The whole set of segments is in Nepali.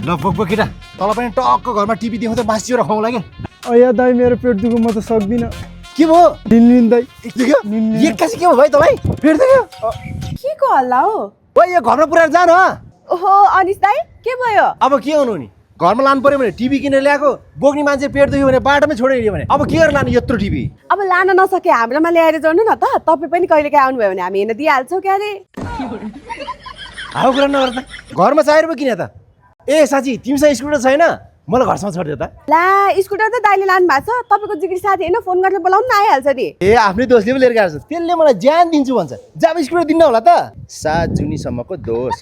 ल बोक केटा तल पनि टक्क घरमा टिभी देखाउँदै मासिएर खुवाउँ लाग्यो अया दाइ मेरो पेट दुख्यो म त सक्दिनँ के भयो निन दाइ एक्कासी के भयो भाइ तपाईँ पेट दुख्यो के को हल्ला हो ओइ यो घरमा पुऱ्याएर जा न ओहो अनिस दाइ के भयो अब के हुनु नि घरमा लानु पर्यो भने टिभी किनेर ल्याएको बोक्ने मान्छे पेट दुख्यो भने बाटोमै छोडेर हिँड्यो भने अब के गरेर लानु यत्रो टिभी अब लान नसके हाम्रोमा ल्याएर जानु न त तपाईँ पनि कहिलेकाहीँ आउनुभयो भने हामी हेर्न दिइहाल्छौँ क्या अरे हाउ कुरा नगर त घरमा चाहिएर पो किने त ए साँच्ची तिमीसँग स्कुटर छैन मलाई घरसम्म छोडिदियो त ला स्कुटर त दाइले लानु भएको छ तपाईँको जिग्री साथी होइन फोन गरेर बोलाउनु न आइहाल्छ नि ए आफ्नै दोषले पो लिएर गएको छ त्यसले मलाई ज्यान दिन्छु भन्छ जब स्कुटर दिन्न होला त 7 जुनीसम्मको दोष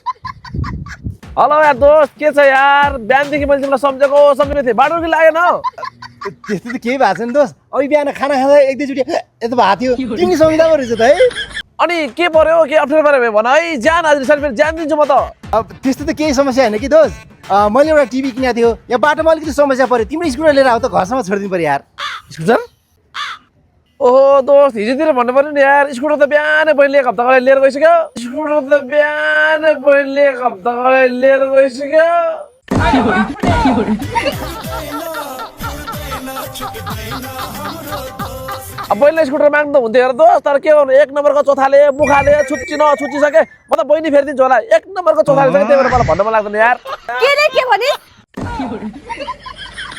हेलो यार दोस्त के छ यार बिहानदेखि मैले तिमीलाई सम्झेको थिएँ बाटो कि लागेन त्यस्तो त केही भएको छैन दोष अघि बिहान खाना खाँदा एक दुईचोटि यस्तो भएको थियो तिमी सम्झिँदा पो रहेछ त है अनि के पर्यो के अप्ठ्यारो पर्यो भन है ज्यान आज रिसार्ट फेरि ज्यान दिन्छु म त अब त्यस्तो त केही समस्या होइन कि दोष मैले एउटा टिभी किनेको थियो यहाँ बाटोमा अलिकति समस्या पऱ्यो तिम्रो स्कुटर लिएर आऊ त घरसम्म छोडिदिनु पऱ्यो यार स्कुटर ओहो दोस्त हिजोतिर भन्नु पर्यो नि यार स्कुटर त बिहानै पहिले एक हप्ता अगाडि लिएर गइसक्यो स्कुटर त बिहानै पहिले एक हप्ता अगाडि लिएर गइसक्यो अब बहिनीले स्कुटर माग्नु हुन्थ्यो हेर दोस्त तर के गर्नु एक नम्बरको चोथाले मुखाले छुच्चिसके म त बहिनी फेरिदिन्छु होला एक नम्बरको चोथाले चाहिँ त्यही भएर मलाई भन्नु मन लाग्दैन यार के रे के भने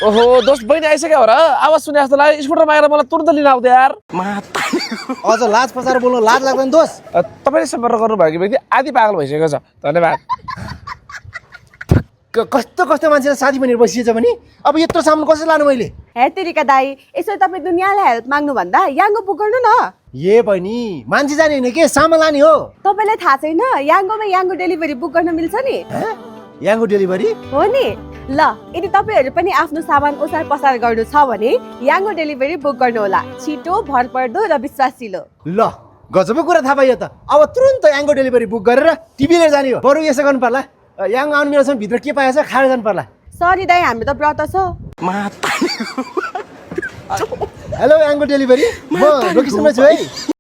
ओहो दोस्त बहिनी आइसक्यो हो र आवाज सुने जस्तो लाग्यो स्कुटर मागेर मलाई तुरन्त लिन आउँथ्यो यार अझ लाज पसाएर बोल्नु लाज लाग्दैन दोष तपाईँले सम्पर्क गर्नुभएको व्यक्ति आदि पागल भइसकेको छ धन्यवाद कस्तो कस्तो मान्छेलाई साथी भनेर बसिएछ भने अब यत्रो सामान कसरी लानु मैले हे तेरिका दाइ यसो तपाईँ दुनियाँलाई हेल्प माग्नु भन्दा याङ्गो बुक गर्नु न ए बहिनी मान्छे जाने होइन के सामान लाने हो तपाईँलाई थाहा छैन याङ्गोमा याङ्गो डेलिभरी बुक गर्न मिल्छ नि याङ्गो डेलिभरी हो नि ल यदि तपाईँहरू पनि आफ्नो सामान ओसार पसार गर्नु छ भने याङ्गो डेलिभरी बुक गर्नुहोला छिटो भरपर्दो र विश्वासिलो ल गजबको कुरा थाहा पाइयो त अब तुरन्त याङ्गो डेलिभरी बुक गरेर टिभी लिएर जाने हो बरु यसो गर्नु पर्ला याङ आउनु बेलासम्म भित्र के पाएछ खाएर जानु पर्ला सरी दाइ हामी त व्रत छ हेलो याङ्गो डेलिभरी म लोकेसनमा छु है